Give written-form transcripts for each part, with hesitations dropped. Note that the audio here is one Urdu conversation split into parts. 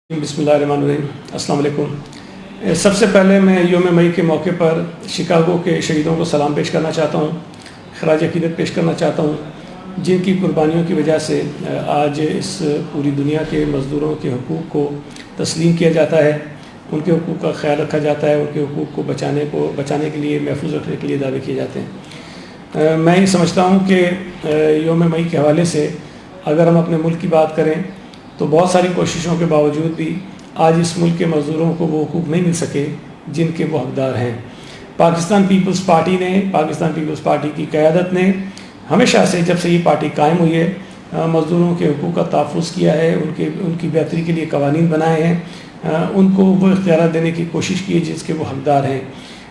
بسم اللہ الرحمن الرحیم، السلام علیکم۔ سب سے پہلے میں یوم مئی کے موقع پر شکاگو کے شہیدوں کو سلام پیش کرنا چاہتا ہوں، خراج عقیدت پیش کرنا چاہتا ہوں، جن کی قربانیوں کی وجہ سے آج اس پوری دنیا کے مزدوروں کے حقوق کو تسلیم کیا جاتا ہے، ان کے حقوق کا خیال رکھا جاتا ہے، ان کے حقوق کو بچانے کے لیے، محفوظ رکھنے کے لیے دعوے کیے جاتے ہیں۔ میں یہ سمجھتا ہوں کہ یوم مئی کے حوالے سے اگر ہم اپنے ملک کی بات کریں تو بہت ساری کوششوں کے باوجود بھی آج اس ملک کے مزدوروں کو وہ حقوق نہیں مل سکے جن کے وہ حقدار ہیں۔ پاکستان پیپلز پارٹی کی قیادت نے ہمیشہ سے، جب سے یہ پارٹی قائم ہوئی ہے، مزدوروں کے حقوق کا تحفظ کیا ہے، ان کی بہتری کے لیے قوانین بنائے ہیں، ان کو وہ اختیارات دینے کی کوشش کی ہے جس کے وہ حقدار ہیں۔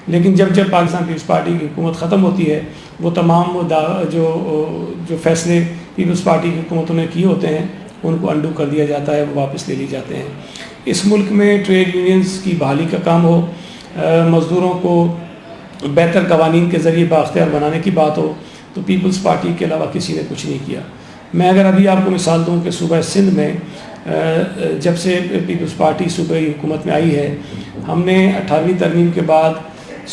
لیکن جب پاکستان پیپلز پارٹی کی حکومت ختم ہوتی ہے، وہ تمام جو فیصلے پیپلز پارٹی کی حکومتوں نے کیے ہوتے ہیں ان کو انڈو کر دیا جاتا ہے، وہ واپس لے لی جاتے ہیں۔ اس ملک میں ٹریڈ یونینز کی بحالی کا کام ہو، مزدوروں کو بہتر قوانین کے ذریعے بااختیار بنانے کی بات ہو، تو پیپلز پارٹی کے علاوہ کسی نے کچھ نہیں کیا۔ میں اگر ابھی آپ کو مثال دوں کہ صوبہ سندھ میں جب سے پیپلز پارٹی صوبائی حکومت میں آئی ہے، ہم نے 18ویں ترمیم کے بعد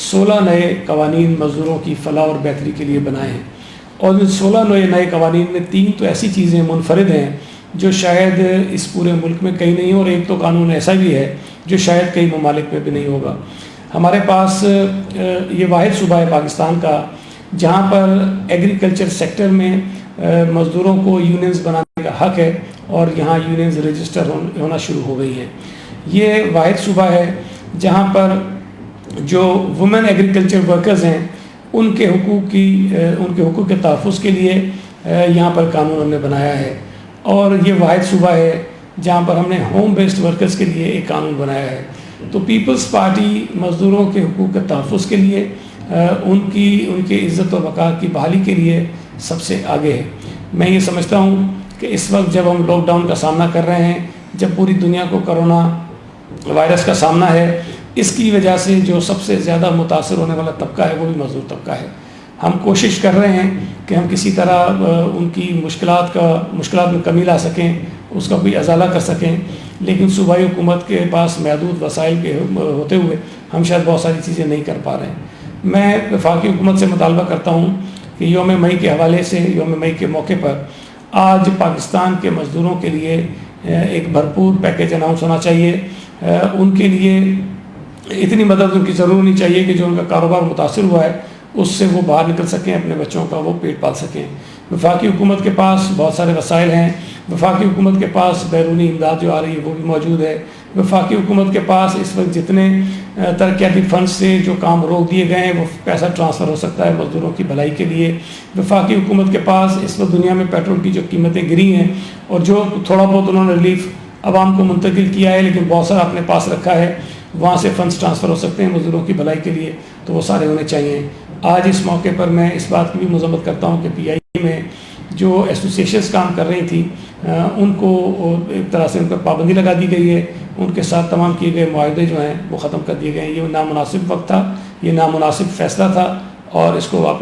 16 نئے قوانین مزدوروں کی فلاح اور بہتری کے لیے بنائے ہیں، اور ان 16 نئے قوانین میں 3 تو ایسی چیزیں منفرد ہیں جو شاید اس پورے ملک میں کہیں نہیں، اور ایک تو قانون ایسا بھی ہے جو شاید کئی ممالک میں بھی نہیں ہوگا۔ ہمارے پاس یہ واحد صوبہ ہے پاکستان کا جہاں پر ایگریکلچر سیکٹر میں مزدوروں کو یونینز بنانے کا حق ہے، اور یہاں یونینز رجسٹر ہونا شروع ہو گئی ہیں۔ یہ واحد صوبہ ہے جہاں پر جو وومن ایگریکلچر ورکرز ہیں ان کے حقوق کے تحفظ کے لیے یہاں پر قانون ہم نے بنایا ہے، اور یہ واحد صوبہ ہے جہاں پر ہم نے ہوم بیسڈ ورکرز کے لیے ایک قانون بنایا ہے۔ تو پیپلز پارٹی مزدوروں کے حقوق کے تحفظ کے لیے، ان کی عزت و وقار کی بحالی کے لیے سب سے آگے ہے۔ میں یہ سمجھتا ہوں کہ اس وقت جب ہم لاک ڈاؤن کا سامنا کر رہے ہیں، جب پوری دنیا کو کرونا وائرس کا سامنا ہے، اس کی وجہ سے جو سب سے زیادہ متاثر ہونے والا طبقہ ہے وہ بھی مزدور طبقہ ہے۔ ہم کوشش کر رہے ہیں کہ ہم کسی طرح ان کی مشکلات میں کمی لا سکیں، اس کا کوئی ازالہ کر سکیں، لیکن صوبائی حکومت کے پاس محدود وسائل کے ہوتے ہوئے ہم شاید بہت ساری چیزیں نہیں کر پا رہے ہیں۔ میں وفاقی حکومت سے مطالبہ کرتا ہوں کہ یوم مئی کے حوالے سے، یوم مئی کے موقع پر آج پاکستان کے مزدوروں کے لیے ایک بھرپور پیکیج اناؤنس ہونا چاہیے۔ ان کے لیے اتنی مدد ان کی ضرور ہونی چاہیے کہ جو ان کا کاروبار متاثر ہوا ہے اس سے وہ باہر نکل سکیں، اپنے بچوں کا وہ پیٹ پال سکیں۔ وفاقی حکومت کے پاس بہت سارے وسائل ہیں، وفاقی حکومت کے پاس بیرونی امداد جو آ رہی ہے وہ بھی موجود ہے، وفاقی حکومت کے پاس اس وقت جتنے ترقیاتی فنڈ سے جو کام روک دیے گئے ہیں وہ پیسہ ٹرانسفر ہو سکتا ہے مزدوروں کی بھلائی کے لیے۔ وفاقی حکومت کے پاس اس وقت دنیا میں پیٹرول کی جو قیمتیں گری ہیں، اور جو تھوڑا بہت انہوں نے ریلیف عوام کو منتقل کیا ہے، لیکن بہت سارا اپنے پاس رکھا ہے، وہاں سے فنڈز ٹرانسفر ہو سکتے ہیں مزدوروں کی بھلائی کے لیے، تو وہ سارے ہونے چاہیے۔ آج اس موقع پر میں اس بات کی بھی مذمت کرتا ہوں کہ پی آئی اے میں جو ایسوسیشنز کام کر رہی تھیں ان کو ایک طرح سے ان پر پابندی لگا دی گئی ہے، ان کے ساتھ تمام کیے گئے معاہدے جو ہیں وہ ختم کر دیے گئے ہیں۔ یہ نامناسب وقت تھا، یہ نامناسب فیصلہ تھا، اور اس کو واپس